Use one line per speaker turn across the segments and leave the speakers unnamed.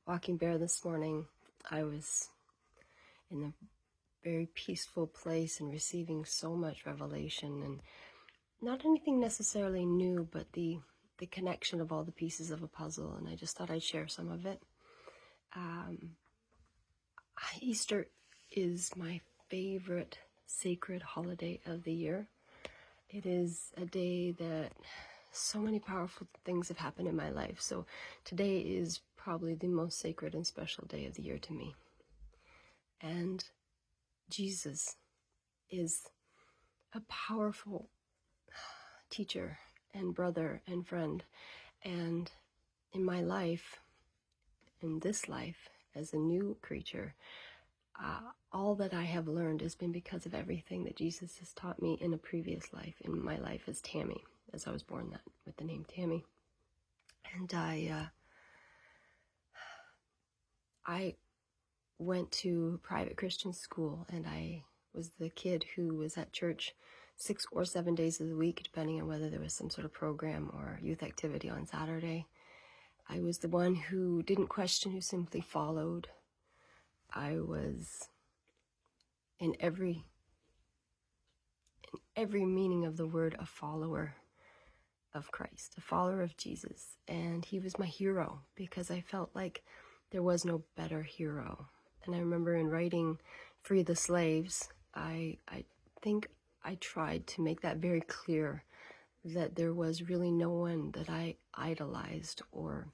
Walking Bear this morning, I was in a very peaceful place and receiving so much revelation, and not anything necessarily new, but the connection of all the pieces of a puzzle, and I just thought I'd share some of it. Easter is my favorite sacred holiday of the year. It is a day that so many powerful things have happened in my life, so today is probably the most sacred and special day of the year to me. And Jesus is a powerful teacher and brother and friend. And in my life, in this life, as a new creature, all that I have learned has been because of everything that Jesus has taught me in a previous life, in my life as Tammy, as I was born that with the name Tammy. And I went to private Christian school, and I was the kid who was at church 6 or 7 days of the week, depending on whether there was some sort of program or youth activity on Saturday. I was the one who didn't question, who simply followed. I was in every meaning of the word a follower of Christ, a follower of Jesus. And he was my hero because I felt like there was no better hero. And I remember in writing Free the Slaves, I think I tried to make that very clear, that there was really no one that I idolized or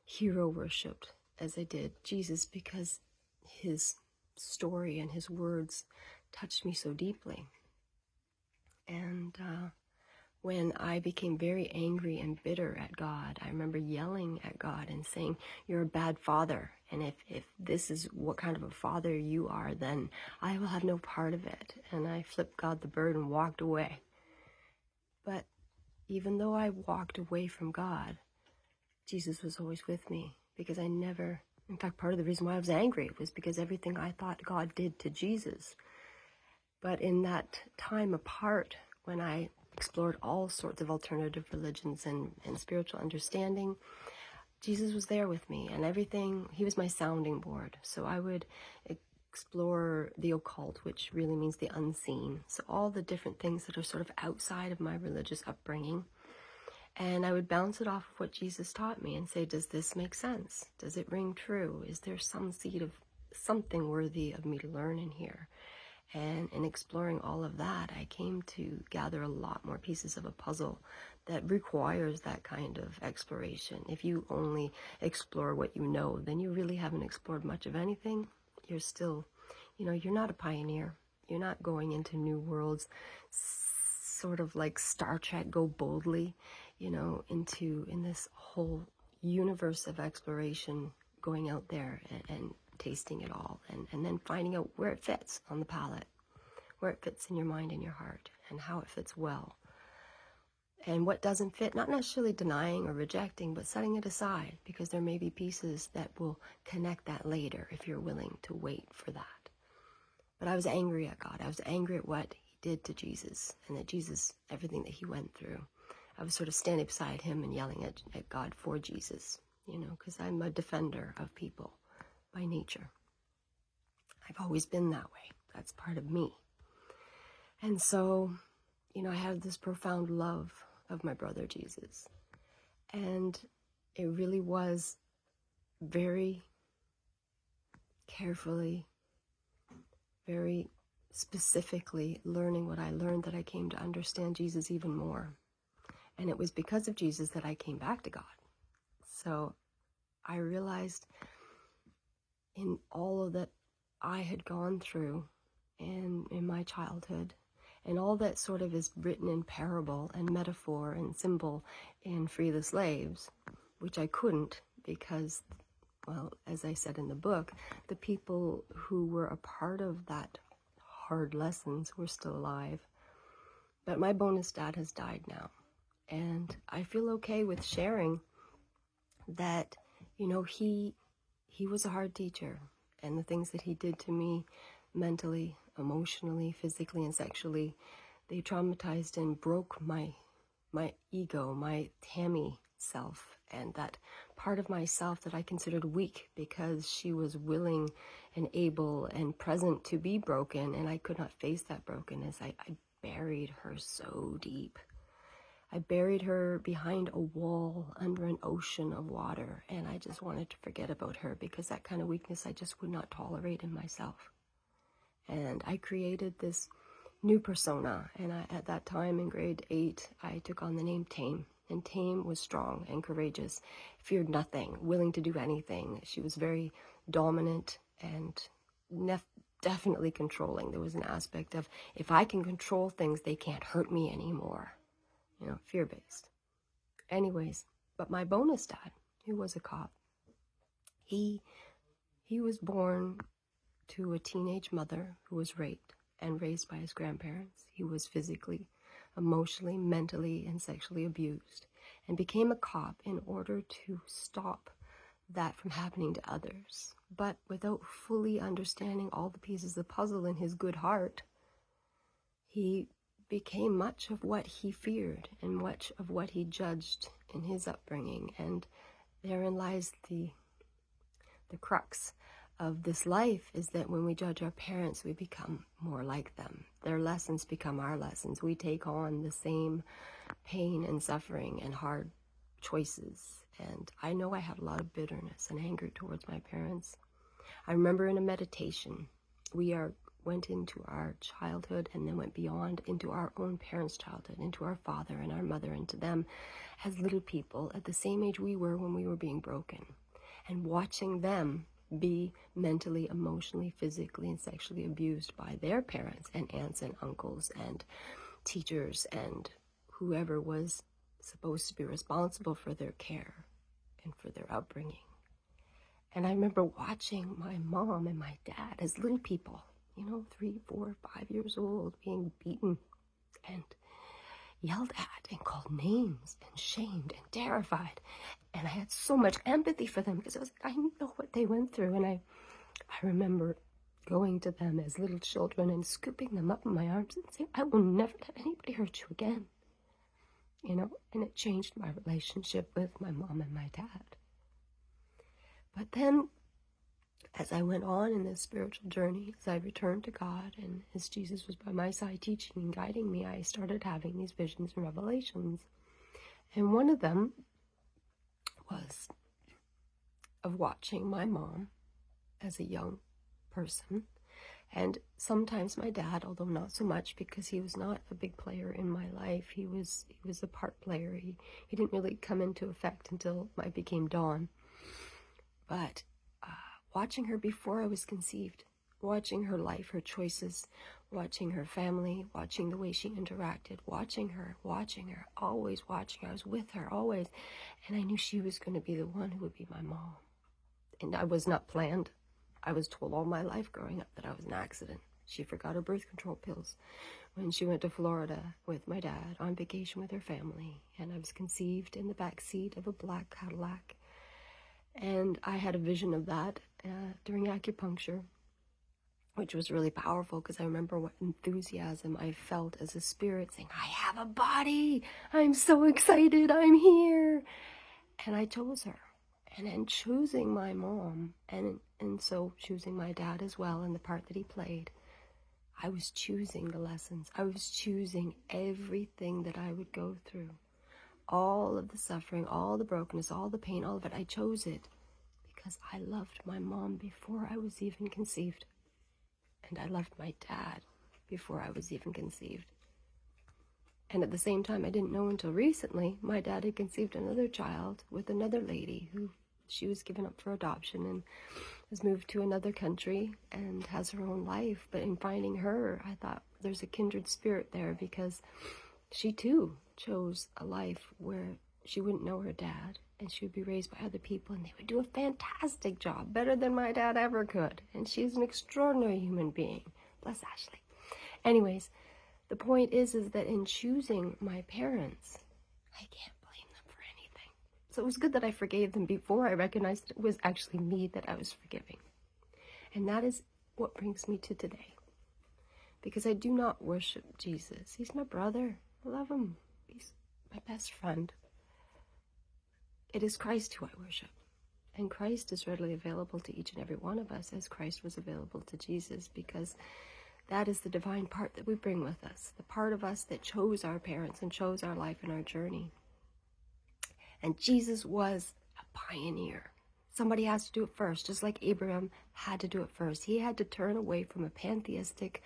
hero worshipped as I did Jesus, because his story and his words touched me so deeply. And when I became very angry and bitter at God, I remember yelling at God and saying, "You're a bad father, and if this is what kind of a father you are, then I will have no part of it." And I flipped God the bird and walked away. But even though I walked away from God, Jesus was always with me, because I never, in fact, part of the reason why I was angry was because everything I thought God did to Jesus. But in that time apart, when I explored all sorts of alternative religions and spiritual understanding, Jesus was there with me, and everything, he was my sounding board. So I would explore the occult, which really means the unseen. So all the different things that are sort of outside of my religious upbringing. And I would bounce it off of what Jesus taught me and say, does this make sense? Does it ring true? Is there some seed of something worthy of me to learn in here? And in exploring all of that, I came to gather a lot more pieces of a puzzle that requires that kind of exploration. If you only explore what you know, then you really haven't explored much of anything. You're still, you're not a pioneer. You're not going into new worlds, sort of like Star Trek, go boldly, in this whole universe of exploration, going out there and tasting it all, and then finding out where it fits on the palate, where it fits in your mind and your heart, and how it fits well. And what doesn't fit, not necessarily denying or rejecting, but setting it aside, because there may be pieces that will connect that later if you're willing to wait for that. But I was angry at God. I was angry at what he did to Jesus, and that Jesus, everything that he went through. I was sort of standing beside him and yelling at God for Jesus, because I'm a defender of people by nature. I've always been that way. That's part of me. And so, I have this profound love of my brother Jesus. And it really was very carefully, very specifically learning what I learned that I came to understand Jesus even more. And it was because of Jesus that I came back to God. So I realized in all of that I had gone through in my childhood, and all that sort of is written in parable and metaphor and symbol in Free the Slaves, which I couldn't because, well, as I said in the book, the people who were a part of that hard lessons were still alive. But my bonus dad has died now. And I feel okay with sharing that, he was a hard teacher, and the things that he did to me mentally, emotionally, physically, and sexually, they traumatized and broke my ego, my Tammy self, and that part of myself that I considered weak because she was willing and able and present to be broken, and I could not face that brokenness. I buried her so deep. I buried her behind a wall under an ocean of water, and I just wanted to forget about her because that kind of weakness I just would not tolerate in myself. And I created this new persona, and at that time in grade 8, I took on the name Tame. And Tame was strong and courageous, feared nothing, willing to do anything. She was very dominant and definitely controlling. There was an aspect of, if I can control things, they can't hurt me anymore. You know, fear-based. Anyways, but my bonus dad, who was a cop, he was born to a teenage mother who was raped and raised by his grandparents. He was physically, emotionally, mentally, and sexually abused, and became a cop in order to stop that from happening to others. But without fully understanding all the pieces of the puzzle in his good heart, he became much of what he feared and much of what he judged in his upbringing. And therein lies the crux of this life, is that when we judge our parents, we become more like them. Their lessons become our lessons. We take on the same pain and suffering and hard choices. And I know I had a lot of bitterness and anger towards my parents. I remember in a meditation, we went into our childhood and then went beyond into our own parents' childhood, into our father and our mother, and to them as little people at the same age we were when we were being broken, and watching them be mentally, emotionally, physically, and sexually abused by their parents and aunts and uncles and teachers and whoever was supposed to be responsible for their care and for their upbringing. And I remember watching my mom and my dad as little people, 3, 4, 5 years old, being beaten and yelled at and called names and shamed and terrified. And I had so much empathy for them because I know what they went through. And I remember going to them as little children and scooping them up in my arms and saying, I will never let anybody hurt you again. And it changed my relationship with my mom and my dad. But then, as I went on in this spiritual journey, as I returned to God, and as Jesus was by my side teaching and guiding me, I started having these visions and revelations. And one of them was of watching my mom as a young person, and sometimes my dad, although not so much because he was not a big player in my life. He was a part player. He didn't really come into effect until I became Dawn. But watching her before I was conceived, watching her life, her choices, watching her family, watching the way she interacted, watching her, always watching. I was with her always, and I knew she was going to be the one who would be my mom. And I was not planned. I was told all my life growing up that I was an accident. She forgot her birth control pills when she went to Florida with my dad on vacation with her family, and I was conceived in the back seat of a black Cadillac. And I had a vision of that during acupuncture, which was really powerful because I remember what enthusiasm I felt as a spirit saying, I have a body, I'm so excited, I'm here. And I chose her. And in choosing my mom, and so choosing my dad as well in the part that he played, I was choosing the lessons. I was choosing everything that I would go through. All of the suffering, all the brokenness, all the pain, all of it, I chose it because I loved my mom before I was even conceived. And I loved my dad before I was even conceived. And at the same time, I didn't know until recently, my dad had conceived another child with another lady who she was given up for adoption and has moved to another country and has her own life. But in finding her, I thought there's a kindred spirit there because she too chose a life where she wouldn't know her dad and she would be raised by other people and they would do a fantastic job, better than my dad ever could. And she's an extraordinary human being. Bless Ashley. Anyways, the point is that in choosing my parents, I can't blame them for anything. So it was good that I forgave them before I recognized it was actually me that I was forgiving. And that is what brings me to today. Because I do not worship Jesus. He's my brother. I love him. He's my best friend. It is Christ who I worship. And Christ is readily available to each and every one of us, as Christ was available to Jesus, because that is the divine part that we bring with us, the part of us that chose our parents and chose our life and our journey. And Jesus was a pioneer. Somebody has to do it first, just like Abraham had to do it first. He had to turn away from a pantheistic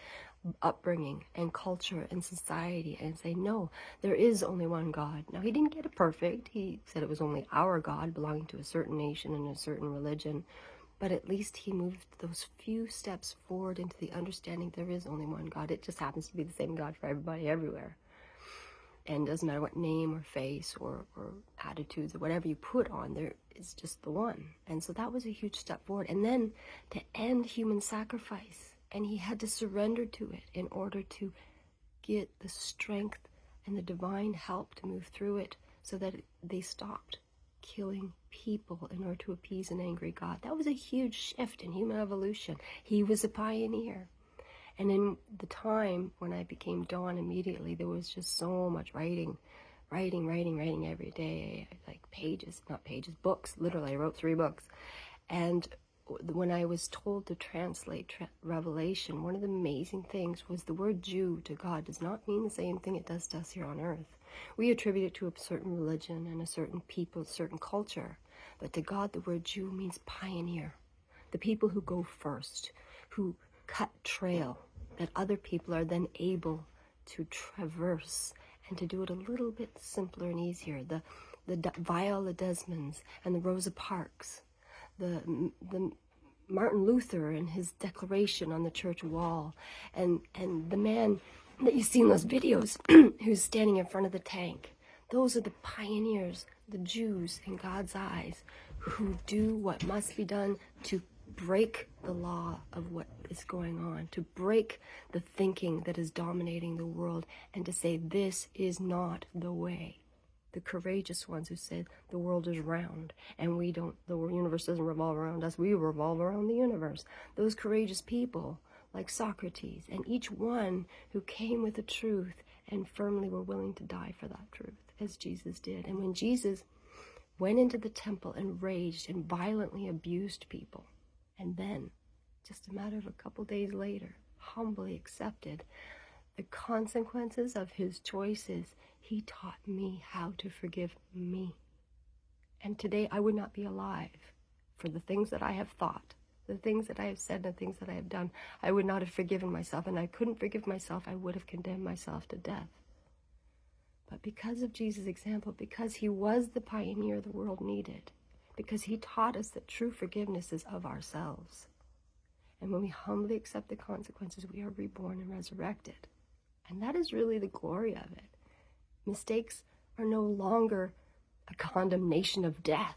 upbringing and culture and society and say, no, there is only one God. Now, he didn't get it perfect. He said it was only our God, belonging to a certain nation and a certain religion. But at least he moved those few steps forward into the understanding there is only one God. It just happens to be the same God for everybody everywhere. And it doesn't matter what name or face or attitudes or whatever you put on, there is just the one. And so that was a huge step forward. And then to end human sacrifice. And he had to surrender to it in order to get the strength and the divine help to move through it, so that they stopped killing people in order to appease an angry God. That was a huge shift in human evolution. He was a pioneer. And in the time when I became Dawn, immediately there was just so much writing every day, like books. Literally, I wrote 3 books. And when I was told to translate Revelation, one of the amazing things was the word Jew to God does not mean the same thing it does to us here on earth. We attribute it to a certain religion and a certain people, a certain culture. But to God, the word Jew means pioneer. The people who go first, who cut trail that other people are then able to traverse and to do it a little bit simpler and easier. The Viola Desmonds and the Rosa Parks, the Martin Luther and his declaration on the church wall, and the man that you see in those videos who's standing in front of the tank. Those are the pioneers, the Jews in God's eyes, who do what must be done to break the law of what is going on, to break the thinking that is dominating the world, and to say this is not the way. The courageous ones who said the world is round and we don't, the universe doesn't revolve around us, we revolve around the universe. Those courageous people like Socrates, and each one who came with the truth and firmly were willing to die for that truth, as Jesus did. And when Jesus went into the temple and raged and violently abused people, and then, just a matter of a couple days later, humbly accepted the consequences of his choices, he taught me how to forgive me. And today I would not be alive for the things that I have thought, the things that I have said, and the things that I have done. I would not have forgiven myself, and I couldn't forgive myself. I would have condemned myself to death. But because of Jesus' example, because he was the pioneer the world needed, because he taught us that true forgiveness is of ourselves. And when we humbly accept the consequences, we are reborn and resurrected. And that is really the glory of it. Mistakes are no longer a condemnation of death.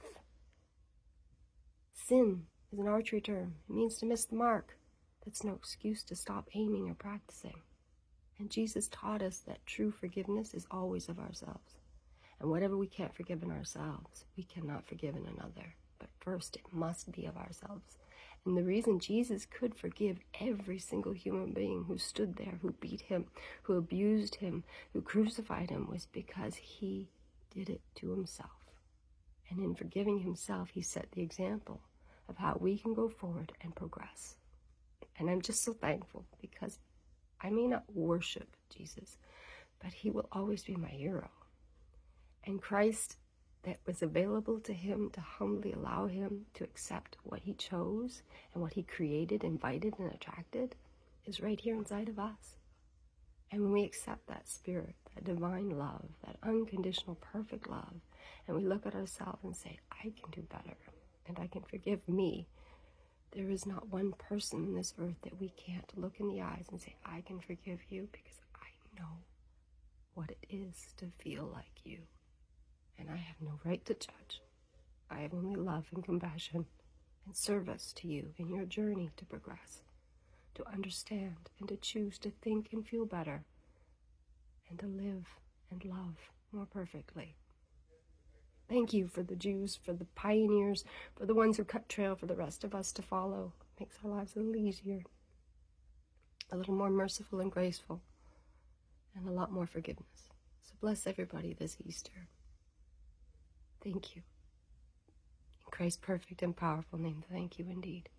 Sin is an archery term. It means to miss the mark. That's no excuse to stop aiming or practicing. And Jesus taught us that true forgiveness is always of ourselves. And whatever we can't forgive in ourselves, we cannot forgive in another. But first, it must be of ourselves. And the reason Jesus could forgive every single human being who stood there, who beat him, who abused him, who crucified him, was because he did it to himself. And in forgiving himself, he set the example of how we can go forward and progress. And I'm just so thankful, because I may not worship Jesus, but he will always be my hero. And Christ, that was available to him to humbly allow him to accept what he chose and what he created, invited, and attracted, is right here inside of us. And when we accept that spirit, that divine love, that unconditional, perfect love, and we look at ourselves and say, I can do better, and I can forgive me, there is not one person on this earth that we can't look in the eyes and say, I can forgive you, because I know what it is to feel like you. And I have no right to judge. I have only love and compassion and service to you in your journey to progress, to understand and to choose to think and feel better, and to live and love more perfectly. Thank you for the Jews, for the pioneers, for the ones who cut trail for the rest of us to follow. It makes our lives a little easier, a little more merciful and graceful, and a lot more forgiveness. So bless everybody this Easter. Thank you. Christ's perfect and powerful name, thank you indeed.